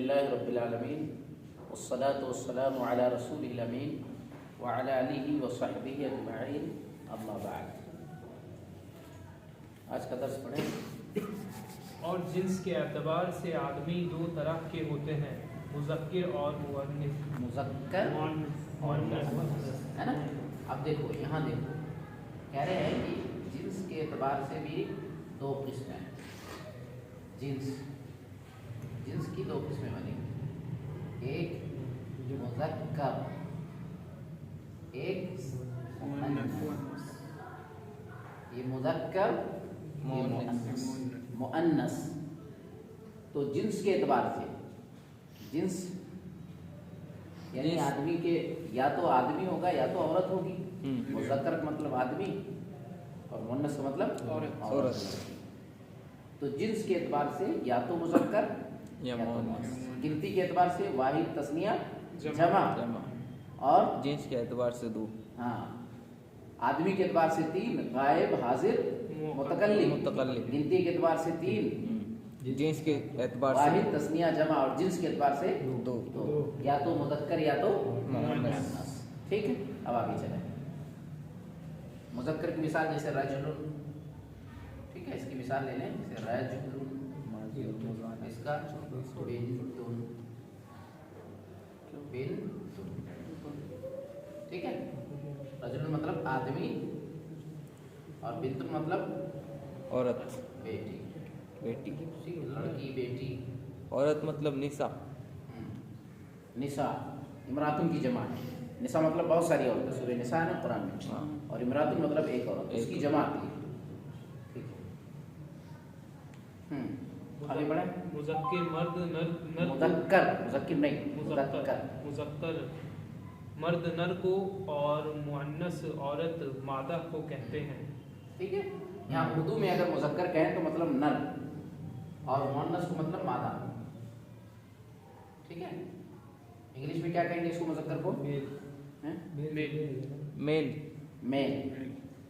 अल्हम्दुलिल्लाहि रब्बिल आलमीन वस्सलातु वस्सलामु अला रसूलिल अमीन व अला आलिहि व सहबिहि अजमईन अम्मा बाद। आज का दर्स पढ़ें। और जिन्स के एतबार से आदमी दो तरह के होते हैं, मुज़क्किर और मुअन्निस। मुज़क्कर और मुअन्नस है ना। अब देखो यहाँ देखो कह रहे हैं कि जिन्स के एतबार से भी दो किस्में हैं। जिन्स की दो किस्में बनेंगी, एक मुज़क्कर एक मुअन्नस। ये मुज़क्कर मुअन्नस। तो जिन्स के एतबार से जिन्स यानी आदमी के या तो आदमी होगा या तो औरत होगी। मुज़क्कर का मतलब आदमी और मुअन्नस का मतलब औरत। तो जिन्स के एतबार से या तो मुज़क्कर या तो मुअन्नस। गिनती के एतबार से वाहिद, तस्निया, जमा और जिन्स के एतबार से दो। हाँ, आदमी के एतबार से तीन, गायब, हाजिर, मुतकल्लिम। गिनती के एतबार से तीन, जिन्स के एतबार से वाहिद, तस्निया, जमा और जिन्स के एतबार से दो। या तो मुज़क्कर या तो मुअन्नस। ठीक है, अब आगे चलें। मुज़क्कर की मिसाल जैसे रजुलुन, ठीक है, इसकी मिसाल ले लें जैसे रजुलुन, इसका बिन्तुन, ठीक है। रजुलुन मतलब आदमी और बिन्तुन मतलब औरत, बेटी, लड़की, बेटी। औरत मतलब निसा। निसा इमरातुन की जमा है। निसा मतलब बहुत सारी औरतें, सूरह निसा है ना कुरान में। और इमरातुन मतलब एक औरत, उसकी जमा आती है। ठीक है, आगे बढ़े। मुज़क्किर मर्द नर मुज़क्कर, मुज़क्किर नहीं, मुज़क्कर मर्द नर को और मुअन्नस औरत मादा को कहते हैं। ठीक है, यहाँ उर्दू में अगर मुज़क्कर कहें तो मतलब नर और मुअन्नस को मतलब मादा। ठीक है, इंग्लिश में क्या कहेंगे इसको मुज़क्कर को? मेल मेल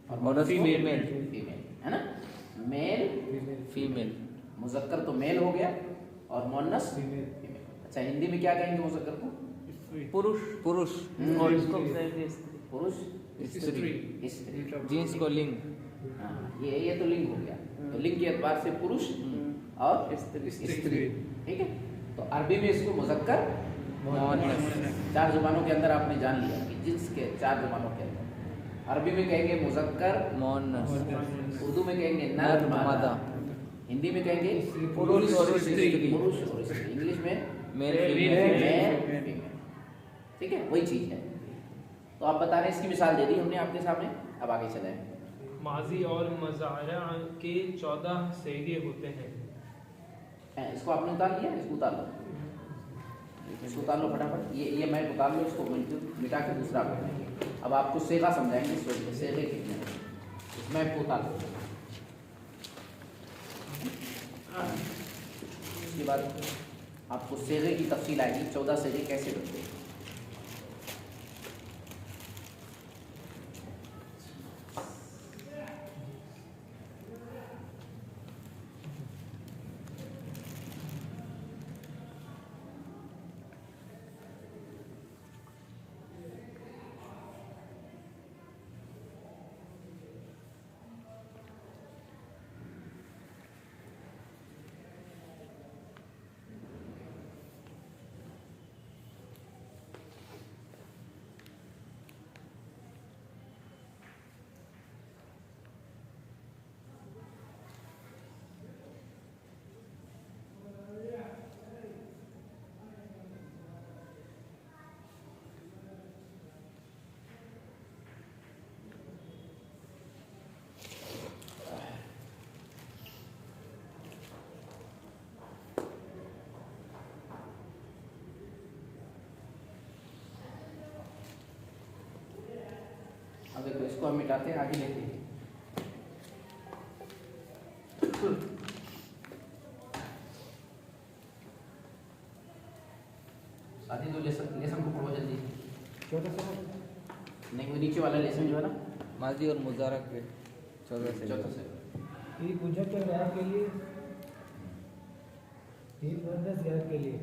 और फीमेल है ना। Male female. मुज़क्कर तो मेल हो गया और मुअन्नस फीमेल। अच्छा, हिंदी में क्या कहेंगे मुज़क्कर को? पुरुष और इसको पुरुष, स्त्री। जिन्स को लिंग। हाँ, ये तो लिंग हो गया। तो लिंग के एतबार से पुरुष और स्त्री। ठीक है, तो अरबी में इसको मुज़क्कर मुअन्नस। चार ज़ुबानों के अंदर आपने जान लिया कि जिन्स के चार ज़ुबानों के अंदर अरबी में कहेंगे मुज़क्कर मुअन्नस, उर्दू में कहेंगे नर मादा, हिंदी में कहेंगे पुरुष और स्त्री। इंग्लिश में मेल फीमेल। ठीक है, वही चीज़ है। तो आप बता रहे हैं, इसकी मिसाल दे दी हमने आपके सामने। अब आगे चलें। माजी और मज़ारा के 14 सेगे होते हैं। इसको आपने उतार लिया, इसको उतार लो, फटाफट। ये मैं उतार लो, इसको मिटा के दूसरा बनाएंगे। अब आपको सेगा समझाएंगे, सेगे कितने हैं इसमें उतार लो। उसके बाद आपको सेगे की तफसील आएगी, 14 सेगे कैसे बनते हैं। अब देखो, इसको हम मिटाते हैं, आगे लेते हैं। साथी तो लेसन को पढ़ो जल्दी। नहीं, वो नीचे वाला लेसन जो है ना, माजी और मुजारा के 14 से। ये मुझे क्या गैर के लिए, ये मुअन्नस गैर के लिए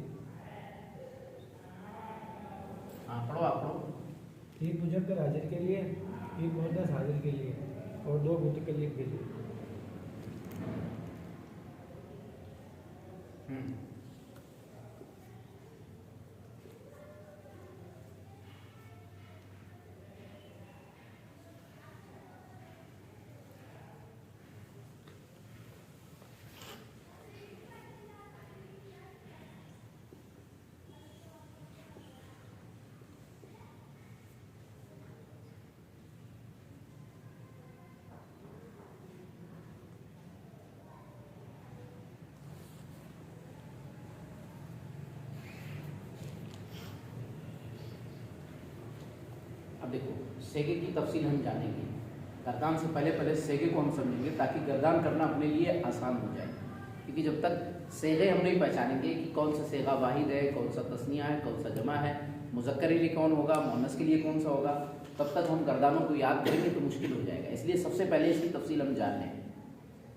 हाँ पढ़ो आप पढ़ो। एक मुजक्कर हाजिर के लिए, एक मुअन्नस हाजिर के लिए और दो मुतकल्लिम के लिए। अब देखो सेगे की तफसील हम जानेंगे। गर्दान से पहले सेगे को हम समझेंगे ताकि गर्दान करना अपने लिए आसान हो जाए, क्योंकि जब तक सेगे हम नहीं पहचानेंगे कि कौन सा सेगा वाहिद है, कौन सा तस्निया है, कौन सा जमा है, मुज़क्कर के लिए कौन होगा, मुअन्नस के लिए कौन सा होगा, तब तक हम गर्दानों को याद करेंगे तो मुश्किल हो जाएगा। इसलिए सबसे पहले इसकी तफसील हम जान लें।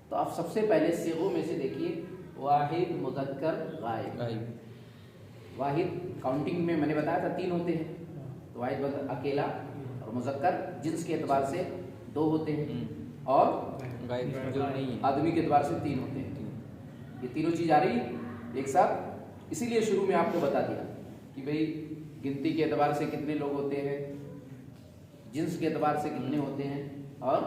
तो आप सबसे पहले सेगों में से देखिए, वाहिद, मुज़क्कर, गायब। वाहिद काउंटिंग में मैंने बताया था 3 होते हैं, तो वाहिद अकेला, और मुज़क्कर जिन्स के एतबार से 2 होते हैं, और गायब जो नहीं है आदमी के एतबार से 3 होते हैं। ये तीनों चीज़ आ रही एक साथ। इसीलिए शुरू में आपको बता दिया कि भाई गिनती के एतबार से कितने लोग होते हैं, जिन्स के एतबार से कितने होते हैं, और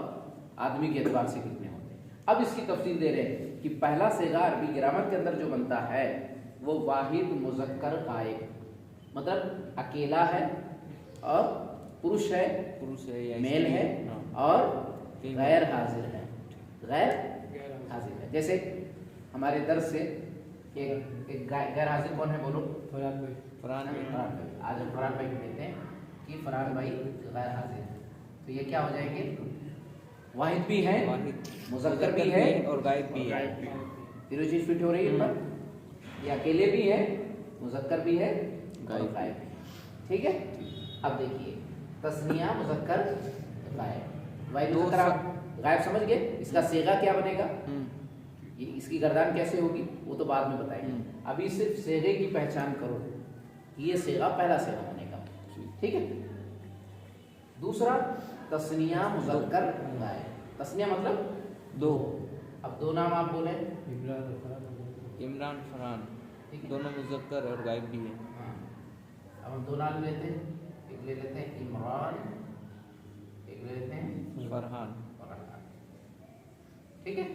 आदमी के एतबार से कितने होते हैं। अब इसकी तफसील दे रहे हैं कि पहला सेगा अरबी ग्रामर के अंदर जो बनता है वो वाहिद मुज़क्कर गायब, मतलब अकेला है और पुरुष है या मेल है, हाँ। और गैर हाजिर है, गैर हाजिर है। जैसे हमारे दर्स से एक गैर हाजिर कौन है बोलो? फरहान भाई। आज हम फरहान भाई को कहते हैं कि फरहान भाई गैर हाजिर है, तो ये क्या हो जाएंगे? वाहिद भी है, मुज़क्कर भी है, और गायब भी है। तीनों चीज फिट हो रही है पर ये अकेले भी है, मुज़क्कर भी है, और गायब भी है। ठीक है। अब देखिए तस्निया, मुज़क्कर, गायब। वाहिद, मुज़क्कर आप गायब समझ गए। इसका सेगा क्या बनेगा, ये इसकी गर्दान कैसे होगी वो तो बाद में बताएंगे। अभी सिर्फ सेगे की पहचान करो, ये सेगा पहला सेगा बनेगा। ठीक है। दूसरा तस्निया, मुज़क्कर, गायब। तस्निया मतलब 2। अब 2 नाम आप बोले, इमरान, फरहान, ठीक है। दोनों मुज़क्कर और गायब भी है। हाँ। अब हम 2 नाम लेते हैं, एक ले लेते हैं इमरान, एक ले लेते हैं फरहान। ठीक है।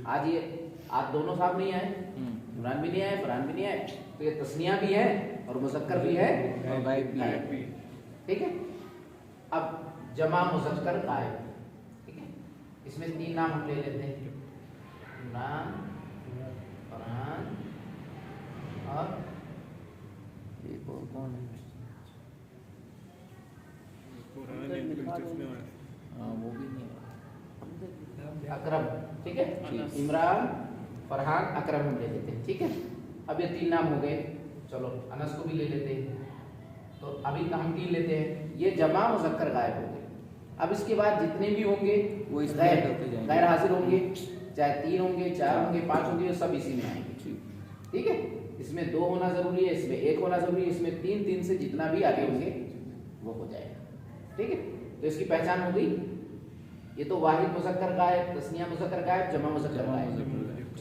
आज दोनों साहब नहीं आए, इमरान भी नहीं आए, फरहान भी नहीं आए, तो ये तस्निया भी है और मुज़क्कर भी है और गायब भी है। ठीक है। अब जमा, मुज़क्कर, गायब। ठीक है। इसमें 3 नाम हम ले लेते हैं, इमरान, फरहान और एक और कौन है? हाँ वो भी नहीं है। अकरम। ठीक है। इमरान, फरहान, अकरम हम ले लेते हैं। ठीक है। अब ये 3 नाम हो गए। चलो अनस को भी ले लेते हैं। तो अभी हम 3 लेते हैं, ये जमा, मुज़क्कर, गायब हो गए। अब इसके बाद जितने भी होंगे वो इसमें गैर ऐड होते जाएंगे। गैर हाजिर होंगे, चाहे 3 होंगे, 4 होंगे, 5 होंगे, सब इसी में आएंगे। ठीक है। इसमें 2 होना जरूरी है, इसमें 1 होना जरूरी है, इसमें 3 से जितना भी आगे होंगे वो हो जाएगा। ठीक है। तो इसकी पहचान हो गई। ये तो वाहिद मुज़क्कर गायब, तस्निया मुज़क्कर गायब, जमा मुज़क्कर गायब।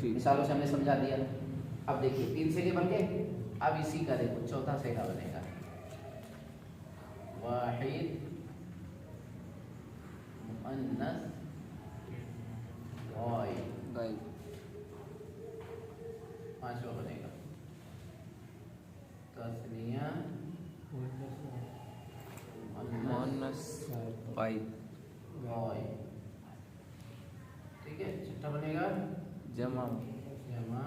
मिसालों से हमने समझा दिया। अब देखिए 3 सेगे बन गए। अब इसी का देखो चौथा सेगा बनेगा, वाहिद मुअन्नस गायब। 5वां बनेगा तस्निया, मुअन्नस, गायब। ठीक है। 6ठा बनेगा जमा, जमा,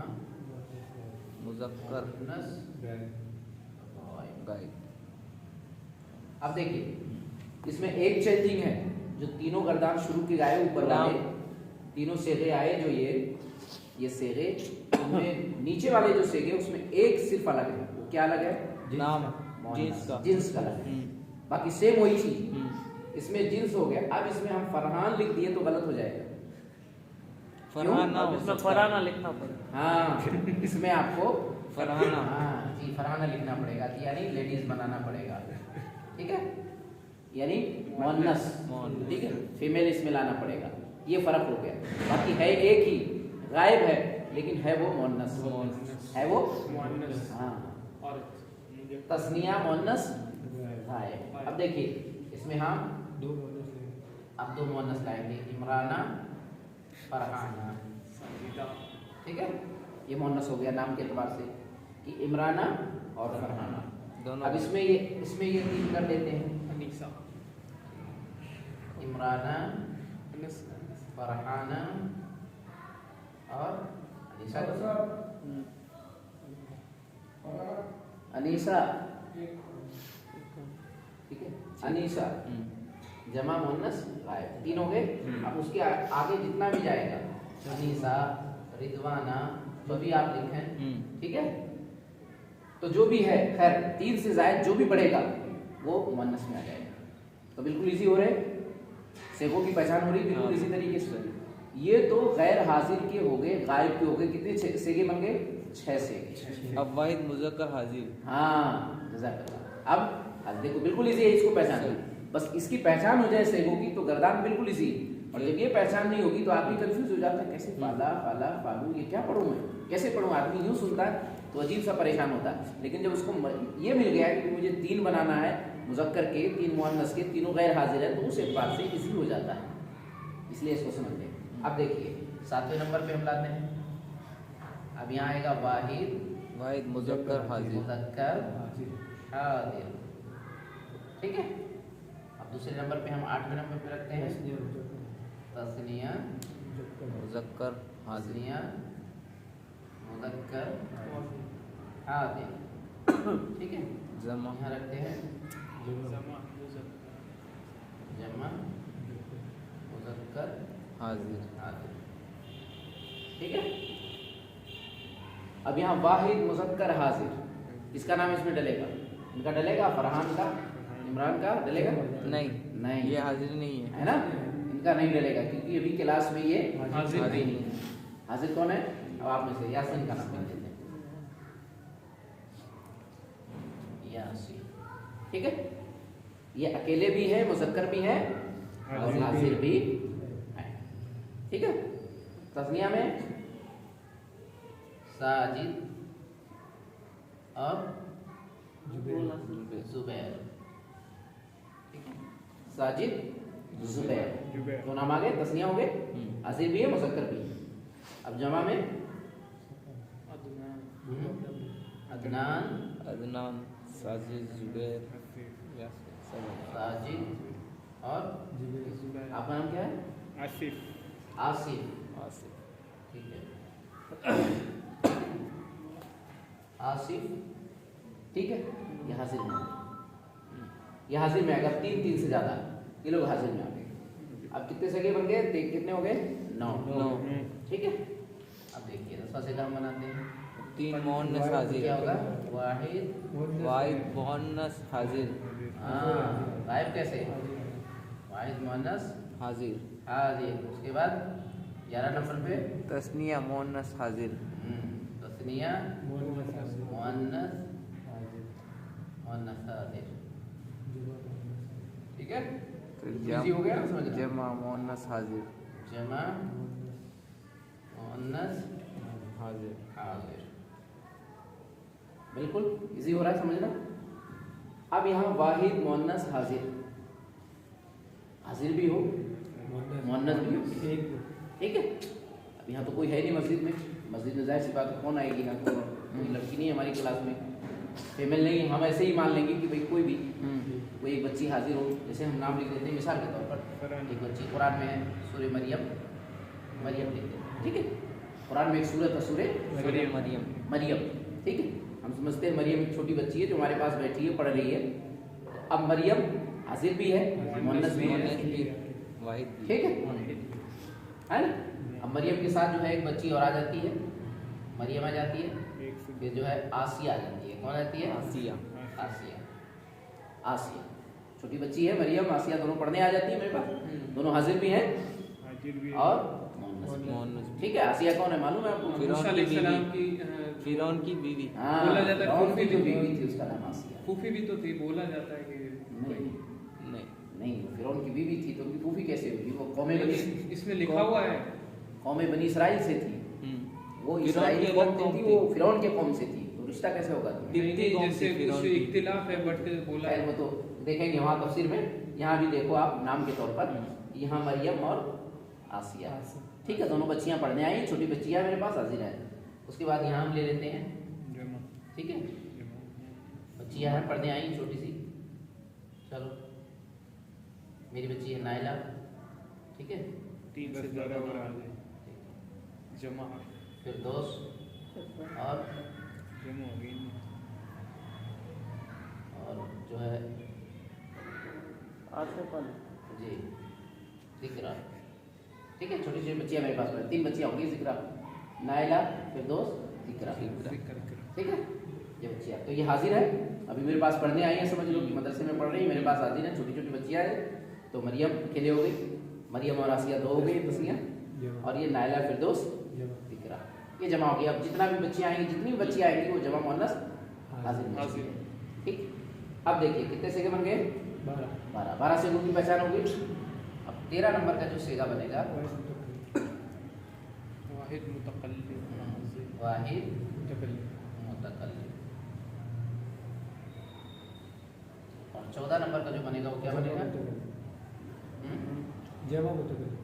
मुज़क्कर, मुअन्नस, गायब। अब देखिए इसमें एक चेंजिंग है, जो तीनों गर्दान शुरू के आए ऊपर वाले तीनों सेगे आए, जो ये सेगे, उनमें नीचे वाले जो सेगे उसमें एक सिर्फ अलग है। वो क्या अलग है? नाम, जिन्स का अलग है, बाकी सेम वही चीज। इसमें जिन्स हो गया। अब इसमें हम फरहान लिख दिए तो गलत हो जाएगा। फरहान ना, इसमें फरहाना लिखना पड़ेगा। हाँ, इसमें आपको फरहाना। हाँ जी, फरहाना लिखना पड़ेगा, यानी लेडीज बनाना पड़ेगा। ठीक है, यानी मुअन्नस, ठीक है, फीमेल इसमें लाना पड़ेगा। ये फर्क हो गया। बाकी है एक ही, गायब है लेकिन है वो मुअन्नस, है वो मुअन्नस हाँ, औरत। तस्निया मुअन्नस गायब। अब देखिए इसमें हम दो मुअन्नस लेंगे। अब दो मुअन्नस लाएंगे, इमराना, फरहाना। साजिदा। ठीक है, ये मुअन्नस हो गया नाम के एतबार से कि इमराना और फरहाना। दोनों। अब इसमें ये तीन कर लेते हैं, अनीसा। इमराना, फरहाना और अनीसा। अनीसा, ठीक है, अनीसा जमा मुअन्नस गायब, तीन हो गए। अब उसके आगे जितना भी जाएगा, अनीसा, रिदवाना, जो भी आप लिखें, ठीक है, तो जो भी है, खैर तीन से जायद जो भी बढ़ेगा वो मुअन्नस में आ जाएगा। तो बिल्कुल इजी हो रहे, सेगों की पहचान हो रही बिल्कुल इसी तरीके से। ये तो गैर हाजिर के हो गए, गायब के हो गए। कितने सेगे बन गए? 6 सेगे। अब वाहिद मुज़क्कर हाजिर। हाँ, जज़ाकल्लाह। अब देखो बिल्कुल इजी है इसको पहचानना। बस इसकी पहचान हो जाए सेगों की तो गर्दान बिल्कुल इजी। और जब ये पहचान नहीं होगी तो आदमी कंफ्यूज हो जाता है, कैसे फाला फाला फालू, ये क्या पढ़ूं मैं, कैसे पढ़ूं? आदमी यूं सुनता है तो अजीब सा परेशान होता है। लेकिन जब उसको ये मिल गया कि मुझे 3 बनाना है, मुज़क्कर के 3, मुअन्नस के, तीनों गैर हाजिर है, तो उस एतबार से इजी हो जाता है। इसलिए इसको समझ लें। अब देखिए 7वें नंबर पे हम लाते हैं। अब यहाँ आएगा वाहिद मुज़क्कर हाजिर। मुज़क्कर हाजिर, ठीक है। अब दूसरे नंबर पे हम 8वें नंबर पे रखते हैं तस्निया मुज़क्कर हाजिर। तस्निया मुज़क्कर हाजिर, ठीक है। जमा यहाँ रखते हैं जमा मुज़क्कर हाजिर। हाजिर, ठीक है। अब यहाँ वाहिद मुज़क्कर हाजिर, इसका नाम इसमें डलेगा, इनका डलेगा, फरहान का, इमरान का डलेगा? नहीं, ये हाजिर नहीं है ना, इनका नहीं डलेगा क्योंकि अभी क्लास में ये हाजिर नहीं है। हाजिर कौन है? अब आप में से यासीन का नाम लिख देते हैं, यासीन, ठीक है। ये अकेले भी है, मुज़क्कर भी है और हाजिर भी है, ठीक है। तस्निया में साजिद और जुबैर, ठीक है। साजिद, जुबैर, दो नाम आ गए, तस्निया हो गए, हाजिर भी है, मुज़क्कर भी है। अब जमा में अदनान, अदनान, साजिद, जुबैर, साजिद और आपका नाम क्या है? आसिफ, आसिफ, ठीक है। आसिफ, ठीक है। ये हाजिर में, ये हाजिर में अगर 3 से ज्यादा ये लोग हाजिर में आ गए। अब कितने सगे बन गए? कितने हो गए? 9, ठीक है। अब देखिए 10वां सेगा हम बनाते हैं। 3 मुअन्नस हाजिर। क्या होगा? वाहिद मुअन्नस हाजिर। हाँ, गायब कैसे? वाहिद मुअन्नस हाजिर। हाजिर। उसके बाद 11 नंबर पे तस्निया मुअन्नस हाजिर। तस्निया मुअन्नस हाजिर, ठीक है। तो इजी हो गया ना समझना? जमा मुअन्नस हाजिर। जमा मुअन्नस हाजिर। हाजिर, बिल्कुल इजी हो रहा है समझना। अब यहाँ वाहिद मुअन्नस हाजिर, हाजिर भी हो, मुअन्नस भी हो, ठीक है। अब यहाँ तो कोई है नहीं मस्जिद में, मस्जिद में जाहिर सी बात है कौन आएगी ना, कोई लड़की नहीं है हमारी क्लास में, फीमेल नहीं, हम ऐसे ही मान लेंगे कि भाई कोई भी कोई एक बच्ची हाजिर हो। जैसे हम नाम लिख देते हैं मिसाल के तौर पर, एक बच्ची कुरान में है, सूरह मरियम, मरियम लिख देते हैं, ठीक है। कुरान में एक सूरत है सूरह मरियम, ठीक है। हम समझते हैं मरियम एक छोटी बच्ची है जो हमारे पास बैठी है, पढ़ रही है। अब मरियम हाजिर भी है, मुअन्नस भी है, ठीक है ना। अब मरियम के साथ जो है एक बच्ची और आ जाती है, मरियम आ जाती है, फिर जो है आसिया आ जाती है। कौन आती है? आसिया। आसिया छोटी बच्ची है, मरियम आसिया दोनों पढ़ने आ जाती है मेरे पास, दोनों हाजिर भी हैं और मुअन्नस भी, ठीक है। आसिया कौन है मालूम है आपको? मूसा अलैहिस्सलाम की फिरौन की बीवी। हाँ, बोला जाता है फिरौन की फूफी जो थी। बीवी थी उसका नाम आसिया। फूफी भी तो थी, बोला जाता है कि नहीं नहीं, नहीं, फिरौन की बीवी थी तो उनकी फूफी कैसे होगी? वो कौमे बनी, इसमें लिखा हुआ है। कौमे बनी इसराइल से थी, वो फिरौन इसराइली की कौम अलग से कौम थी, थी। वो फिरौन के कौम से थी, तो रिश्ता कैसे होगा? नहीं, कितनी कौम जैसे थी फिरौन कुछ की? इख्तिलाफ है बट बोला खैर है। वो तो देखेंगे वहाँ तफसीर में। यहाँ भी देखो आप नाम के तौर पर, यहाँ मरियम और आसिया, ठीक है, दोनों बच्चियाँ पढ़ने आई, छोटी बच्चियाँ मेरे पास हाजिर है। उसके बाद यहाँ हम ले लेते हैं, ठीक है, बच्चियाँ हैं पढ़ने आई छोटी सी। चलो, मेरी बच्ची है नाइला, ठीक है, 3 से ज़्यादा बड़ा जमा फिर दोस्त और जमा हो गई। जो है आसिफ जी जिक्रा, ठीक है, छोटी छोटी बच्चियाँ मेरे पास में 3 बच्चियाँ होंगी, जिक्रा, नाइला, फिर दोस्त, जिक्रा, ठीक है, ये बच्चियाँ तो ये हाजिर है, अभी मेरे पास पढ़ने आई हैं, समझ लो कि मदरसे में पढ़ रही है, मेरे पास हाजिर है, छोटी छोटी बच्चियाँ हैं। तो मरियम अकेले हो गई, मरियम और आसिया 2 हो गई तस्नियाँ, और ये नाइला, फिर दोस्त, जिक्रा, ये जमा हो गया। अब जितना भी बच्चियाँ आएंगी, जितनी भी बच्चियाँ आएंगी वो जमा मुअन्नस हाजिर, ठीक। अब देखिए कितने सेगे बन गए? 12 सेगों की पहचान हो गई। अब 13 नंबर का जो सेगा बनेगा, वाहिद मुतकल्लिम, वाहिद मुतकल्लिम, और 14 नंबर का जो बनेगा वो क्या बनेगा? जमा मुतकल्लिम,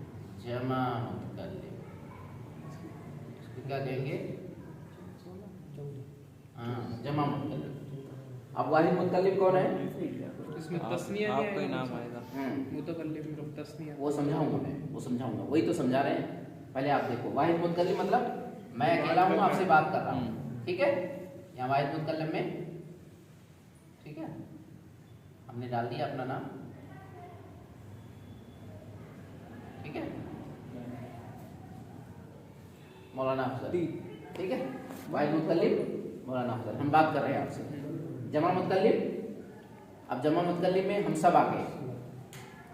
जमा मुतकल्लिम, इसको क्या कहेंगे? हाँ, जमा मुतकल्लिम। अब वाहिद मुतकल्लिम कौन है? इसमें तस्निया नहीं आपका ही आएगा, नाम आएगा। मुतकल्लिम में तस्निया। वो समझाऊंगा मैं, वो समझाऊंगा, वही तो समझा रहे हैं। पहले आप देखो, वाहिद मुतकल्लिम मतलब मैं अकेला हूँ, आपसे बात कर रहा हूँ, ठीक है, यहाँ वाहिद मुतकल्लिम में, ठीक है, हमने डाल दिया अपना नाम, ठीक है, मौलाना अफजल, ठीक है, वाहिद मुतकल्लिम मौलाना अफजल, हम बात कर रहे हैं आपसे। जमा मुतकल्लिम, अब जमा मुतकल्लिम में हम सब आ गए,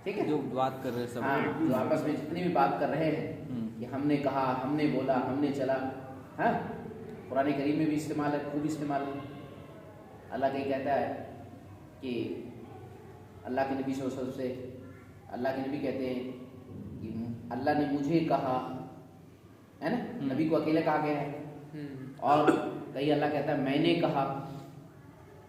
ठीक है, जो बात कर रहे हैं सब। हाँ, जो आपस में जितनी भी बात कर रहे हैं कि हमने कहा, हमने बोला, हमने चला, हाँ, कुरान करीम में भी इस्तेमाल है, खूब इस्तेमाल है। अल्लाह कहीं कहता है कि अल्लाह के नबी सल्लल्लाहु अलैहि वसल्लम से, अल्लाह के नबी कहते हैं कि अल्लाह ने मुझे कहा, है ना, नबी को अकेले कहा गया है। और कहीं अल्लाह कहता है मैंने कहा,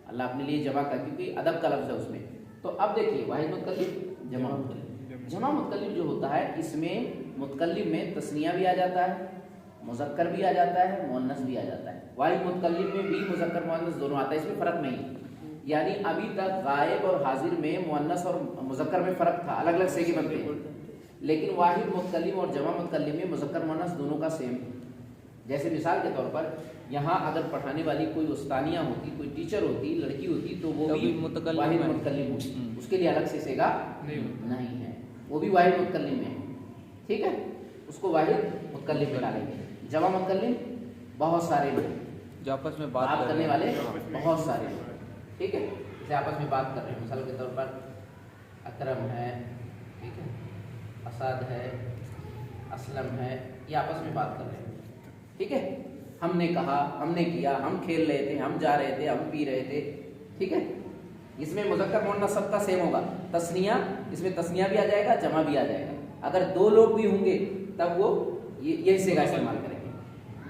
अल्लाह अपने लिए जमा कर, क्योंकि अदब का लफ्ज़ है उसमें। तो अब देखिए वाहिद मुतकल्लिम, जमा मुतकल्लिम। जमा मुतकल्लिम जो होता है, इसमें मुतकल्लिम में तस्निया भी आ जाता है, मुज़क्कर भी आ जाता है, मुअन्नस भी आ जाता है। वाहिद मुतकल्लिम में भी मुज़क्कर मुअन्नस दोनों आता है, इसमें फ़र्क नहीं। यानी अभी तक गायब और हाजिर में मुअन्नस और मुज़क्कर में फ़र्क था, अलग अलग सेगे बनते हैं, लेकिन वाहिद मुतकल्लिम और जमा मुतकल्लिम में मुज़क्कर मुअन्नस दोनों का सेम है। जैसे मिसाल के तौर पर यहाँ अगर पढ़ाने वाली कोई उस्तानिया होती, कोई टीचर होती, लड़की होती, तो वो भी मुतकल्लिम वाहिद है। मुतकल्लिम होती, उसके लिए अलग से सेगा नहीं है, वो भी वाहिद मुतकल्लिम में है, ठीक है, उसको वाहिद मुतकल्लिम में डालेंगे। जमा मुतकल्लिम बहुत सारे लोग जो आपस में बात करने वाले, बहुत सारे लोग, ठीक है, जैसे आपस में बात कर रहे हैं, मिसाल के तौर पर अकरम है, ठीक है, असद है, असलम है, ये आपस में बात कर रहे हैं, ठीक है, हमने कहा, हमने किया, हम खेल रहे थे, हम जा रहे थे, हम पी रहे थे, ठीक है, इसमें मुज़क्कर मुअन्नस सबका सेम होगा। तस्निया, इसमें तस्निया भी आ जाएगा, जमा भी आ जाएगा। अगर 2 लोग भी होंगे तब वो यही सेगा इस्तेमाल करेंगे।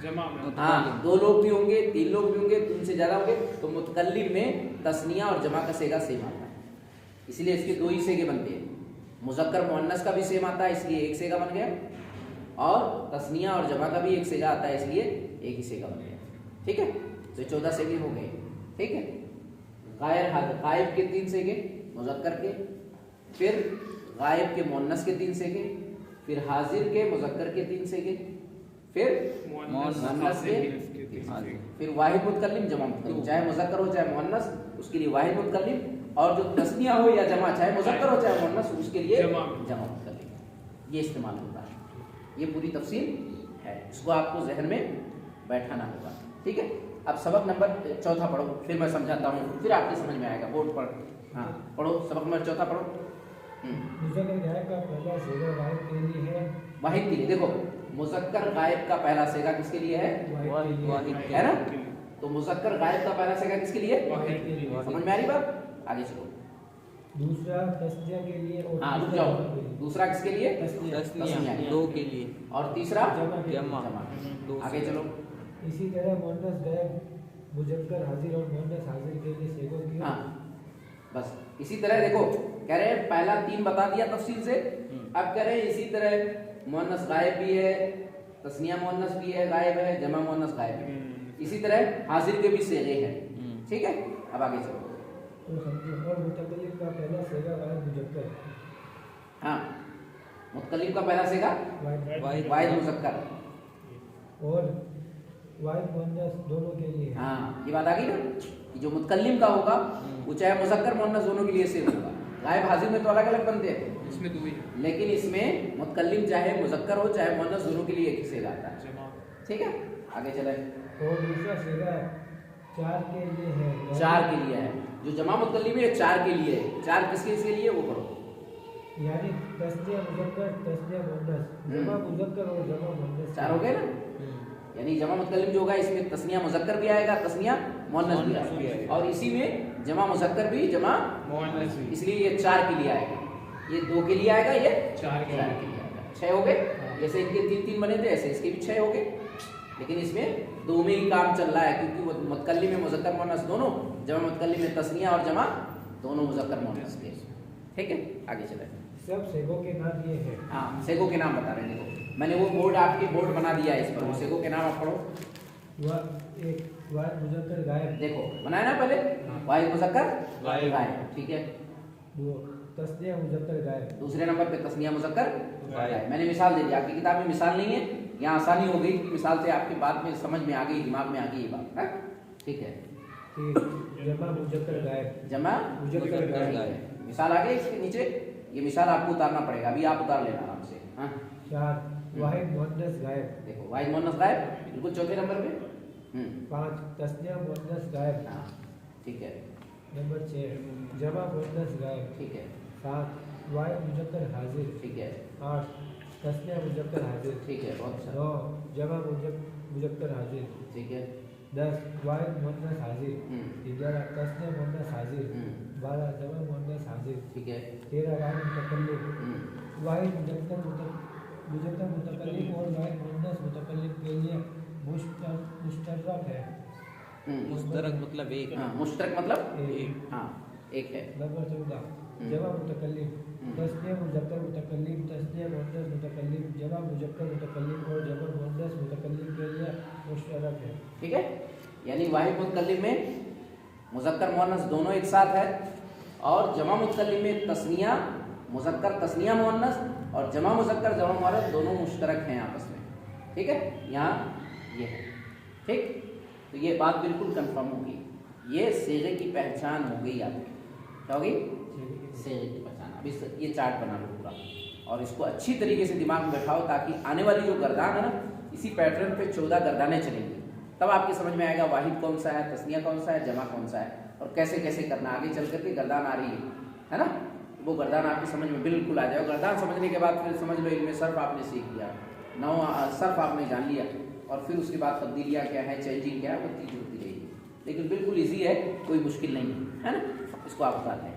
जमा में हाँ, 2 लोग भी होंगे, 3 लोग भी होंगे, 3 से ज़्यादा होंगे, तो मुतकल्लिम में तस्निया और जमा का सेगा सेम आता है, इसलिए इसके 2 ही सेगे बनते हैं। मुज़क्कर मुअन्नस का भी सेम आता है, इसलिए एक सेगा बन गया, और तस्निया और जमा का भी एक सेगा आता है, इसलिए एक ही सेगा बन गया, ठीक है। तो 14 सेगे हो गए, ठीक है। गायब के 3 सेगे मुज़क्कर के, फिर गायब के मुअन्नस के 3 सेगे, फिर हाजिर के मुज़क्कर के 3 सेगे, फिर मुअन्नस के, फिर वाहिद मुतकल्लिम, जमा मुतकल्लिम, चाहे मुज़क्कर हो चाहे मुअन्नस, उसके लिए वाहिद मुतकल्लिम, और जो तस्निया हो या जमा, चाहे मुज़क्कर हो चाहे मुअन्नस, उसके लिए जमा मुतकल्लिम, ये इस्तेमाल होता है। ये पूरी तफसील है, इसको आपको जहन में बैठाना होगा, ठीक है। अब सबक नंबर 4 पढ़ो, फिर मैं समझाता हूँ, फिर आपके समझ में आएगा। बोर्ड पर, हाँ पढ़ो, सबक नंबर 4 पढ़ो। मुज़क्कर गायब का पहला सेगा वाहिद के लिए है। वाहिद के लिए देखो, मुज़क्कर गायब का पहला सेगा किसके लिए है? वाहिद है ना? तो मुज़क्कर गायब का पहला सेगा किसके लिए? वाहिद के लिए। समझ में आ रही बात? आगे चलो। दूसरा तस्निया के लिए और हाँ रुक तीसरा जाओ। जमा के लिए। दूसरा किसके लिए? तस्निया। तस्निया दो के लिए और तीसरा जमा के लिए। जमा जमा। दो आगे से- चलो। इसी तरह मुअन्नस गायब मुज़क्कर हाजिर और मुअन्नस हाजिर के लिए सेगों की हाँ बस इसी तरह देखो, कह रहे हैं पहला 3 बता दिया तफसील से। अब कह रहे हैं इसी तरह मुअन्नस गायब भी है, तस्निया मुअन्नस भी है, गायब है, जमा मुअन्नस गायब है। इसी तरह हाजिर के भी सेगे हैं। ठीक है, अब आगे चलो। तो समझो। और मुतकल्लिम का पहला सेगा गायब मुज़क्कर हाँ मुतकल्लिम का पहला सेगा वाहिद वाहिद मुज़क्कर। और वाहिद मुअन्नस दोनों के लिए। हाँ ये बात आ गई ना कि जो मुतकल्लिम का होगा वो चाहे मुज़क्कर मुअन्नस दोनों के लिए सेम होगा। गायब हाजिर में तो अलग अलग बनते हैं, इसमें दो ही है, लेकिन इसमें मुतकल्लिम चाहे मुज़क्कर हो चाहे मुअन्नस दोनों के लिए एक ही सेगा आता है। जमा ठीक है, आगे चले। और दूसरा सेगा 4 के लिए है। 4 के लिए है। जो जमा मुतकल्लिम है 4 के लिए है। 4 किसके लिए वो करो। यानी तस्निया मुज़क्कर तस्निया मुअन्नस, जमा मुज़क्कर और जमा मुअन्नस। 4 हो गए ना? यानी जमा मुतकल्लिम जो होगा इसमें तस्निया मुज़क्कर भी आएगा, तस्निया मुअन्नस भी मुअन्नस भी आएगा, आएगा। और इसी में जमा मुज़क्कर भी जमा, मुअन्नस भी। इसलिए ये 4 के लिए आएगा, ये 2 के लिए आएगा, ये 4 के लिए। आएगा। 6 हो गए। जैसे इनके 3-3 बने थे ऐसे इसके भी 6 हो गए। लेकिन इसमें 2 में ही काम चल रहा है क्योंकि वो मुतकल्लिम में मुज़क्कर मुअन्नस दोनों, जमा मुतकल्लिम में तस्निया और जमा दोनों मुज़क्कर मुअन्नस के। ठीक है, आगे चले। सब सेगों के नाम ये है। हाँ सेगो के नाम बता रहे हैं। देखो मैंने वो बोर्ड आपके बोर्ड बना दिया है, इस पर वो सेगो के नाम आप पढ़ो। एक वाहिद मुज़क्कर गायब। देखो बनाया ना पहले, वाहिद मुज़क्कर गायब। गायब। ठीक है, 2 तस्निया मुज़क्कर गायब। दूसरे नंबर पे तस्निया मुज़क्कर गायब। गायब। मैंने मिसाल दे दी, आपकी किताब में मिसाल नहीं है, यहाँ आसानी हो गई कि मिसाल से आपके बाद में समझ में आ गई, दिमाग में आ गई ये बात है। ठीक है, जमा मुज़क्कर गायब। जमा मुज़क्कर ठीक है। मिसाल आ गई इसके नीचे, ये मिसाल आपको उतारना पड़ेगा, अभी आप उतार लेना आराम से। हाँ 4 वाहिद मुअन्नस गायब। देखो वाहिद मुअन्नस गायब बिल्कुल चौथे नंबर पे। 5 तस्निया मुअन्नस गायब। हाँ ठीक है, नंबर 6 जमा मुअन्नस गायब। ठीक है, 7 वाहिद मुज़क्कर हाजिर। ठीक है, 8 तस्निया मुज़क्कर हाजिर। ठीक है, बहुत अच्छा। 9 जमा मुज़क्कर हाजिर। ठीक है, 10 वाहिद मुअन्नस हाजिर। हम्म, 11 तस्निया मुअन्नस हाजिर। हम्म, 12 जमा मुअन्नस हाजिर। ठीक है, 13 वाहिद मुतकल्लिम। हम्म, वाहिद मुज़क्कर मुतकल्लिम और वाहिद मुअन्नस मुतकल्लिम के लिए मुश्तरक है। मुश्तरक मतलब एक। हाँ मुश्तरक मतलब एक। हाँ एक है। नंबर 14 जमा मुतकल्लिम। तस्निया मुज़क्कर मुतकल्लिम तस्निया मुअन्नस मुतकल्लिम जमा मुज़क्कर मुतकल्लिम और जमा मुअन्नस मुतकल्लिम के लिए मुश्तरक है। ठीक है, यानी वाहिद मुतकल्लिम में मुज़क्कर मुअन्नस दोनों एक साथ है, और जमा मुतकल्लिम में तस्निया मुज़क्कर तस्निया मुअन्नस और जमा मुज़क्कर जमा मुअन्नस दोनों मुश्तरक हैं आपस में। ठीक है, यहाँ ये है। ठीक, तो ये बात बिल्कुल कंफर्म होगी, ये सेगे की पहचान हो गई आपकी। क्या होगी? सेगे की पहचान। अब इस ये चार्ट बना लो पूरा, और इसको अच्छी तरीके से दिमाग में बैठाओ ताकि आने वाली जो गर्दान है ना, इसी पैटर्न पे 14 गर्दानें चलेंगी, तब आपके समझ में आएगा वाहिद कौन सा है, तस्निया कौन सा है, जमा कौन सा है, और कैसे कैसे करना। आगे चल करके गर्दान आ रही है ना, वो गर्दान आपकी समझ में बिल्कुल आ जाए। गर्दान समझने के बाद फिर समझ लो इनमें सर्फ आपने सीख लिया, सर्फ आपने जान लिया, और फिर उसके बाद तब्दीलियाँ क्या है, चेंजिंग क्या है, वो चीज़ होती रहेगी। लेकिन बिल्कुल ईजी है, कोई मुश्किल नहीं है ना। इसको आप बता दें।